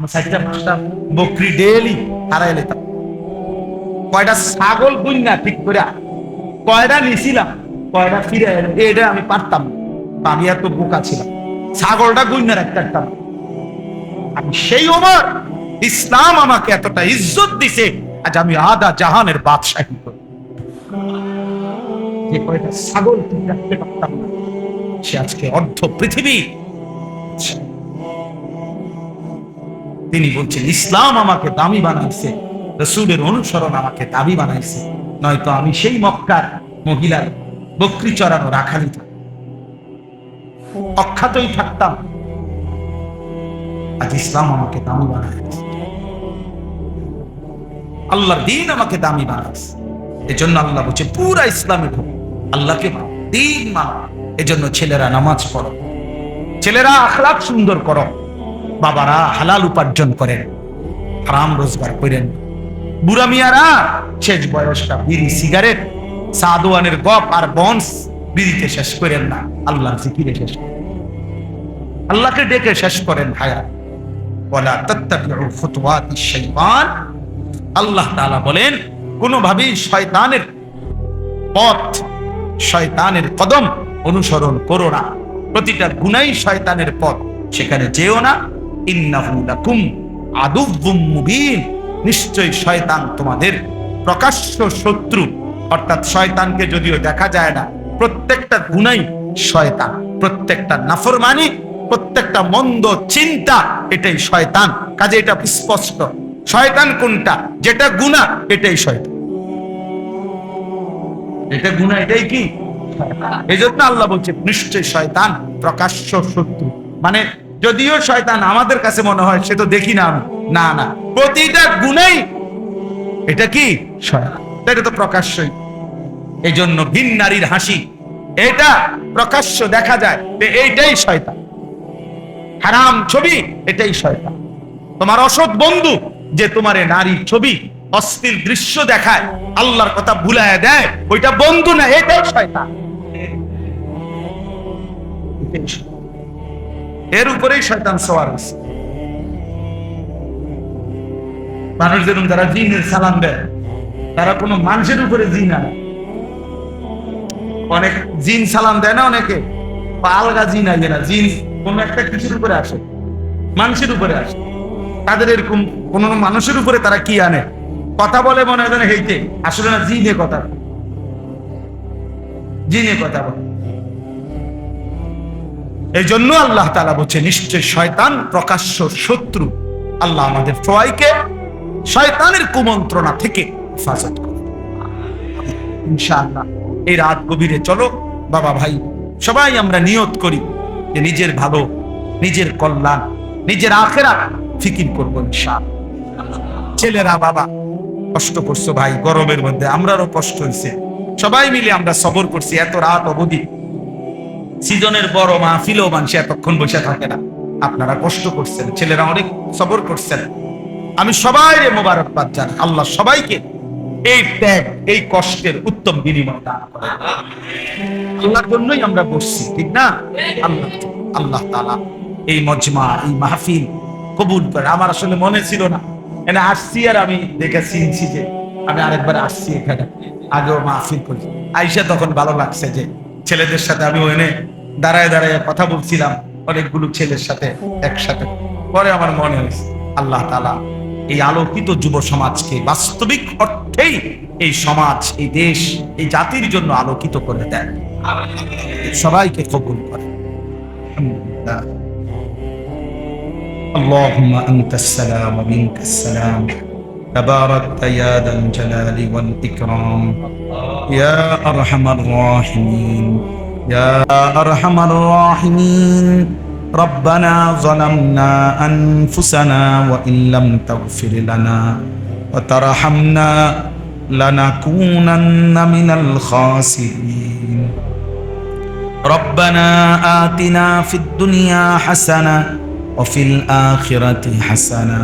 আমি 4-5টা বকরি ডেইলি হারাই লেতাম। কয়টা ছাগল গুন্না ঠিক করে কয়টা নিছিলাম, কয়টা ফিরে এলো, এটা আমি পারতাম না। আমি এত বোকা ছিলাম, ছাগলটা গুন্না রাখতে পারতাম। আমি সেই ওমর, ইসলাম আমাকে এতটা ইজ্জত দিছে, আজ আমি আদা জাহানের বাদশাহী করি। যে কয়টা ছাগল ঠিক রাখতে পারতাম না, সে আজকে অর্ধ পৃথিবী। তিনি বলছেন ইসলাম আমাকে দামি বানাইছে, রাসূলের অনুসরণ আমাকে দামি বানাইছে, নয়তো আমি সেই মক্কার মহিলার বকরি চড়ানো রাখালি অখ্যাতই থাকতাম। আজ ইসলাম আমাকে দামি বানাইছে, আল্লাহর দ্বীন আমাকে দামি বানাইছে। এজন্য আল্লাহ বলছে পুরা ইসলামে ঢোক, আল্লাহকে মানো, দ্বীন মানো। এজন্য ছেলেরা নামাজ পড়ো, ছেলেরা আখলাক সুন্দর করো, বাবারা হালাল উপার্জন করেন, হারাম রোজগার করেন। বুড়া মিয়ারা শেষ বয়সটা বিড়ি সিগারেট সাদওয়ানের গপ আর বন্স বিড়িতে শেষ করেন না, আল্লাহর জিকিরে শেষ করেন, আল্লাহকে ডেকে শেষ করেন। ভাইয়া ওয়ালা তাত্তাবিউ খুতুওয়াতিশ শাইতান, আল্লাহ তাআলা বলেন কোনোভাবেই শয়তানের পথ, শয়তানের কদম অনুসরণ করো না। প্রতিটা গুনাই শয়তানের পথ, সেখানে যেও না। ইন্নাহু লাকুম আদুউম মুবিন, নিশ্চয়ই শয়তান তোমাদের প্রকাশ্য শত্রু। অর্থাৎ শয়তানকে যদিও দেখা যায় না, প্রত্যেকটা গুনাই শয়তান, প্রত্যেকটা নাফরমানি, প্রত্যেকটা মন্দ চিন্তা, এটাই শয়তান। কাজে এটা স্পষ্ট, শয়তান কোনটা, যেটা গুনাহ এটাই শয়তান, এটা গুনাহ এটাই কি। এই জন্য আল্লাহ বলছে নিশ্চয় শয়তান প্রকাশ্য শত্রু। মানে যদিও শয়তান আমাদের কাছে মনে হয় সে তো দেখি না আমি, না না, প্রতিটা গুনাই এটা কি শয়তান, এটা তো প্রকাশ্যই। এই জন্য ভিন নারীর হাসি, এটা প্রকাশ্য দেখা যায়, এইটাই শয়তান। হারাম ছবি, এটাই শয়তান। তোমার অসৎ বন্ধু যে তোমার নারীর ছবি অশ্লীল দৃশ্য দেখায়, আল্লাহর কথা ভুলায় দেয়, ওইটা বন্ধু না, এটাই শয়তান। এর উপরেই শয়তান সওয়ার হয়েছে। মানুষ যেরকম যারা জিনের সালাম দেয়, তারা কোনো মানুষের উপরে জিন আনে। অনেক জিন সালাম দেয় না, অনেকে আলগা জিন আগে না, জিন কোন একটা কিছুর উপরে আসে, মানুষের উপরে আসে। তাদের এরকম কোন মানুষের উপরে তারা কি আনে, কথা বলে মনে হয় হেইতে, আসলে না, জিনে কথা, জিনে কথা বলে। এই জন্য আল্লাহ তাআলা বলছে নিশ্চয় শয়তান প্রকাশ্য শত্রু। আল্লাহ আমাদের সবাইকে শয়তানের কুমন্ত্রণা থেকে হেফাজত করে ইনশাআল্লাহ। এই রাত গভীরে চলো বাবা ভাই সবাই আমরা নিয়ত করি যে নিজের ভালো, নিজের কল্যাণ, নিজের আখিরাত ফিকির করবো ইনশাআল্লাহ। ছেলেরা বাবা কষ্ট করছো ভাই, গরমের মধ্যে আমরারও কষ্ট হয়েছে, সবাই মিলে আমরা সবর করছি। এত রাত অবধি সিজনের বড় মাহফিলেও মানুষ এতক্ষণ বসে থাকে না, আপনারা কষ্ট করছেন, ছেলেরা অনেক সবর করছেন। আমি সবাই মোবারকবাদ জানাই, আল্লাহ সবাইকে এই ত্যাগ, এই কষ্টের উত্তম বিনিময় দান করেন। আল্লাহর জন্যই আমরা বসছি, ঠিক না? আল্লাহ তাআলা এই মজমা, এই মাহফিল কবুল করে। আমার আসলে মনে ছিল না, এনে আসছি আর আমি দেখে চিনছি যে আমি আরেকবার আসছি এখানে, আগেও মাহফিল করি। আইসা তখন ভালো লাগছে যে ছেলেদের সাথে আমি ওখানে দাঁড়ায় দাঁড়ায় কথা বলছিলাম, অনেকগুলো ছেলের সাথে একসাথে। পরে আমার মনে হয়েছে আল্লাহ তাআলা এই আলোকিত যুব সমাজকে বাস্তবিক অর্থেই এই সমাজ, এই দেশ, এই জাতির জন্য আলোকিত করে দেন। সবাইকে কবুল করে। আল্লাহুম্মা আনতাস সালাম ওয়া মিনকাস সালাম, তাবারাকতা ইয়া যাল জালালি ওয়াল ইকরাম, ইয়া আরহামার রাহিমিন, ইয়া আরহামার রাহিমিন। ربنا ظلمنا أنفسنا وإن لم تغفر لنا وترحمنا لنكونن من الخاسرين. ربنا آتنا في الدنيا حسنة وفي الآخرة حسنة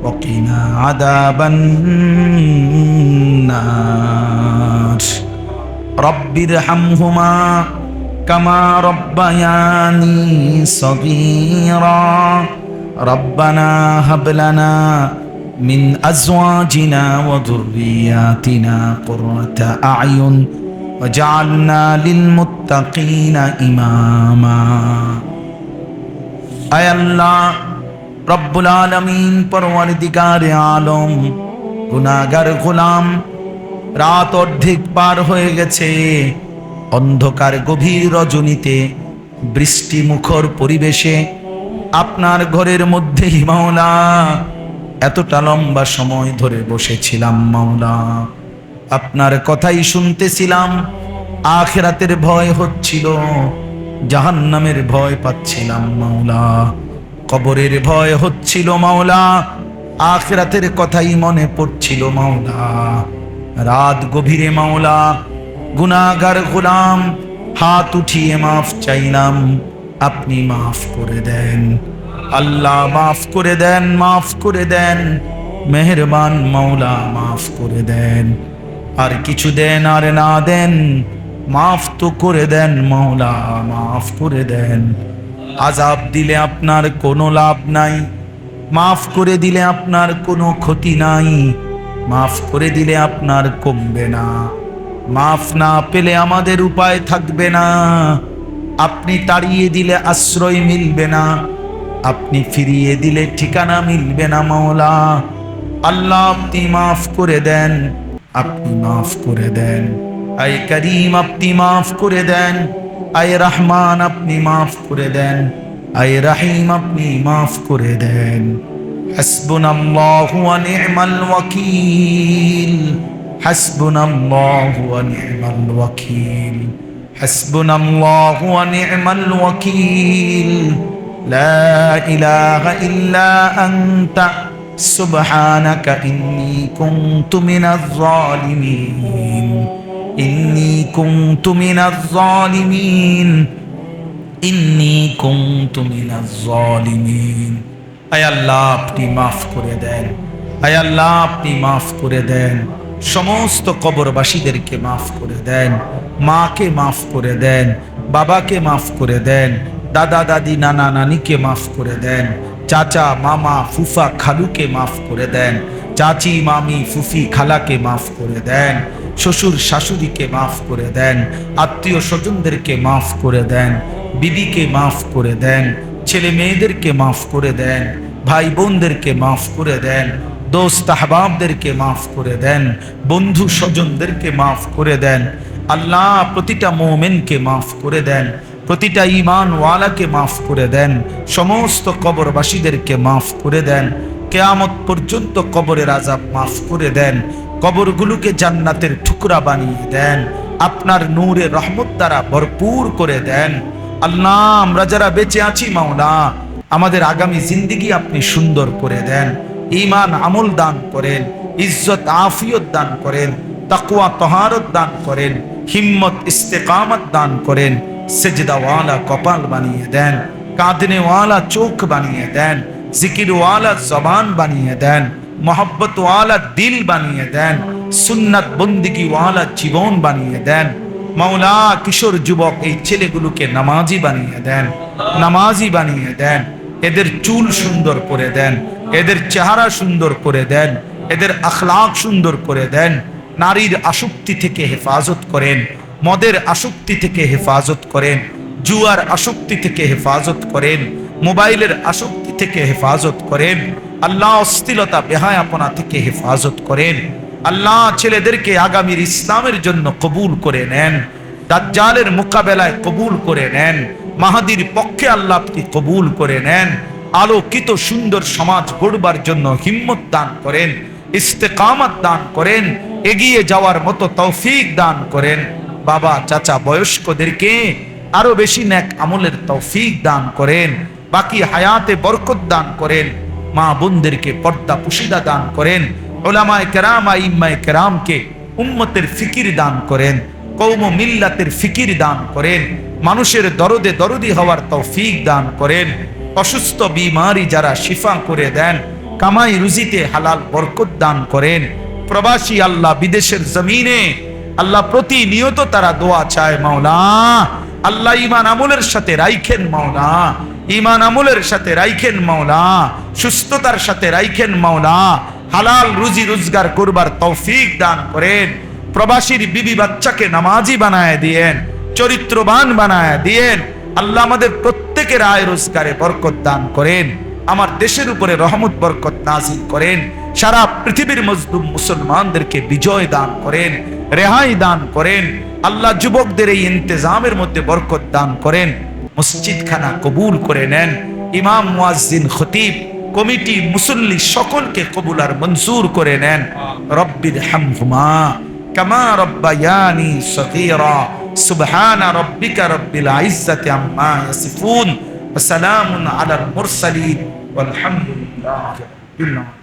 وقنا عذاب النار. رب ارحمهما كما ربياني صغيرا রব্বানা হাব লানা মিন আজওয়াজিনা ওয়া যুররিয়াতিনা কুররাতা আ'য়ুন ওয়াজআলনা লিল মুত্তাকিনা ইমামা। আয় আল্লাহ রব্বুল আলামিন, পরওয়ারদিগারে আলম, গুনাহগার গোলাম, রাত অর্ধেক পার হয়ে গেছে, অন্ধকার গভীর রজনীতে বৃষ্টি মুখর পরিবেশে আপনার ঘরের মধ্যেই মাওলা এতটা লম্বা সময় ধরে বসেছিলাম মাওলা, আপনার কথাই শুনতেছিলাম। আখিরাতের ভয় হচ্ছিল, জাহান্নামের ভয় পাচ্ছিলাম মাওলা, কবরের ভয় হচ্ছিল মাওলা, আখিরাতের কথাই মনে পড়ছিল মাওলা। রাত গভীরে মাওলা গুনাহগার গোলাম হাত উঠিয়ে মাফ চাইলাম, আপনি মাফ করে দেন আল্লাহ, মাফ করে দেন, মাফ করে দেন, মেহেরবান মাওলা মাফ করে দেন। আর কিছু দেন আর না দেন, মাফ তো করে দেন মাওলা, মাফ করে দেন। আযাব দিলে আপনার কোনো লাভ নাই, মাফ করে দিলে আপনার কোনো ক্ষতি নাই, মাফ করে দিলে আপনার কমবে না, মাফ না পেলে আমাদের উপায় থাকবে না, আপনি তাড়িয়ে দিলে আশ্রয় মিলবে না, আপনি ফিরিয়ে দিলে ঠিকানা মিলবে না মাওলা। আল্লাহ আপনি মাফ করে দেন, আপনি মাফ করে দেন। আয় করিম আপনি মাফ করে দেন, আয় রহমান আপনি মাফ করে দেন, আয় রহিম আপনি মাফ করে দেন। হাসবুনাল্লাহু ওয়া নি'মাল ওয়াকিল, হাসবুনাল্লাহু ওয়া নি'মাল ওয়াকিল, হাসবুনাল্লাহু ওয়া নি'মাল ওয়াকিল। লা ইলাহা ইল্লা আনতা সুবহানাকা ইন্নী কুনতু মিনাজ জালিমিন, ইন্নী কুনতু মিনাজ জালিমিন, ইন্নী কুনতু মিনাজ জালিমিন। আয় আল্লাহ আপনি মাফ করে দেন, আয় আল্লাহ আপনি মাফ করে দেন। সমস্ত কবরবাসীদেরকে মাফ করে দেন, মাকে মাফ করে দেন, বাবাকে মাফ করে দেন, দাদা দাদি নানা নানিকে মাফ করে দেন, চাচা মামা ফুফা খালুকে মাফ করে দেন, চাচি মামি ফুফি খালাকে মাফ করে দেন, শ্বশুর শাশুড়িকে মাফ করে দেন, আত্মীয় স্বজনদেরকে মাফ করে দেন, বিবিকে মাফ করে দেন, ছেলে মেয়েদেরকে মাফ করে দেন, ভাই বোনদেরকে মাফ করে দেন, দোস্ত আহবাবদেরকে মাফ করে দেন, বন্ধু স্বজনদেরকে মাফ করে দেন। আল্লাহ প্রতিটা মুমিনকে মাফ করে দেন, প্রতিটা ঈমানওয়ালাকে মাফ করে দেন, সমস্ত কবরবাসীদেরকে মাফ করে দেন। কিয়ামত পর্যন্ত কবরের আযাব মাফ করে দেন, কবরগুলোকে জান্নাতের টুকরা বানিয়ে দেন, আপনার নূরে রহমত দ্বারা ভরপুর করে দেন। আল্লাহ আমরা যারা বেঁচে আছি মাওলা, আমাদের আগামী জিন্দেগি আপনি সুন্দর করে দেন, ঈমান আমল দান করেন, ইজ্জত আফিয়ত দান করেন, তাকওয়া তহারত দান করেন, হিম্মত ইস্তেকামত দান করেন, সেজদাওয়ালা কপাল বানিয়ে দেন, কাঁদনেওয়ালা চোখ বানিয়ে দেন, জিকিরওয়ালা জবান বানিয়ে দেন, মোহব্বতওয়ালা দিল বানিয়ে দেন, সুন্নাত বন্দিগিওয়ালা জীবন বানিয়ে দেন। মাওলা কিশোর যুবক এই ছেলেগুলোকে নামাজি বানিয়ে দেন, নামাজি বানিয়ে দেন, এদের চুল সুন্দর করে দেন, এদের চেহারা সুন্দর করে দেন, এদের আখলাক সুন্দর করে দেন। নারীর আসক্তি থেকে হেফাজত করেন, মদের আসক্তি থেকে হেফাজত করেন, জুয়ার আসক্তি থেকে হেফাজত করেন, মোবাইলের আসক্তি থেকে হেফাজত করেন। আল্লাহ অশ্লীলতা বেহায়াপনা থেকে হেফাজত করেন। আল্লাহ ছেলেদেরকে আগামীর ইসলামের জন্য কবুল করে নেন, দাজ্জালের মোকাবেলায় কবুল করে নেন, মাহাদির পক্ষে আল্লাহ আপনি কবুল করে নেন। আলোকিত সুন্দর সমাজ গড়বার জন্য হিম্মত দান করেন, ইস্তেকামত দান করেন, এগিয়ে যাওয়ার মতো তৌফিক দান করেন। বাবা চাচা বয়স্কদেরকে আরো বেশি নেক আমলের তৌফিক দান করেন, বাকি হায়াতে বরকত দান করেন। মা বোনদেরকে পর্দা পুশিদা দান করেন, উলামায়ে কেরাম আইম্মায়ে কেরামকে উম্মতের ফিকির দান করেন, কওম ও মিল্লাতের ফিকির দান করেন, মানুষের দরদে দরদি হওয়ার তৌফিক দান করেন। অসুস্থ বিমারি যারা শিফা করে দেন, কামাই রুজিতে হালাল বরকত দান করেন। প্রবাসী আল্লাহ বিদেশের জমিনে আল্লাহ প্রতিনিয়ত তারা দোয়া চায় মাওলা, আল্লাহ ঈমান আমলের সাথে রাইখেন মাওলা, ঈমান আমলের সাথে রাইখেন মাওলা, সুস্থতার সাথে রাইখেন মাওলা, হালাল রুজি রোজগার করবার তৌফিক দান করেন। প্রবাসীর বিবি বাচ্চাকে নামাজি বানায় দিয়েন, চরিত্রবান বানায় দিয়েন। আল্লাহ আমাদের প্রত্যেকের আয় রোজগারে বরকত দান করেন। আমার দেশের উপরে রহমত বরকত নাজিল করেন। সারা পৃথিবীর মজলুম মুসলমানদেরকে বিজয় দান করেন, রেহাই দান করেন। আল্লাহ যুবকদের এই ইন্তেজামের মধ্যে বরকত দান করেন। মসজিদখানা কবুল করে নেন। ইমাম, মুয়াজ্জিন, খতিব, কমিটি, মুসল্লি সকলকে কবুল আর মঞ্জুর করে নেন। রব্বির হামহুমা কামা রব্বায়ানি সগীরা। সুবহান রব্বিকা রব্বিল ইজ্জাতি আম্মা ইয়াসিফুন ওয়া সালামুন আলাল মুরসালিন ওয়ালহামদুলিল্লাহি রাব্বিল আলামিন।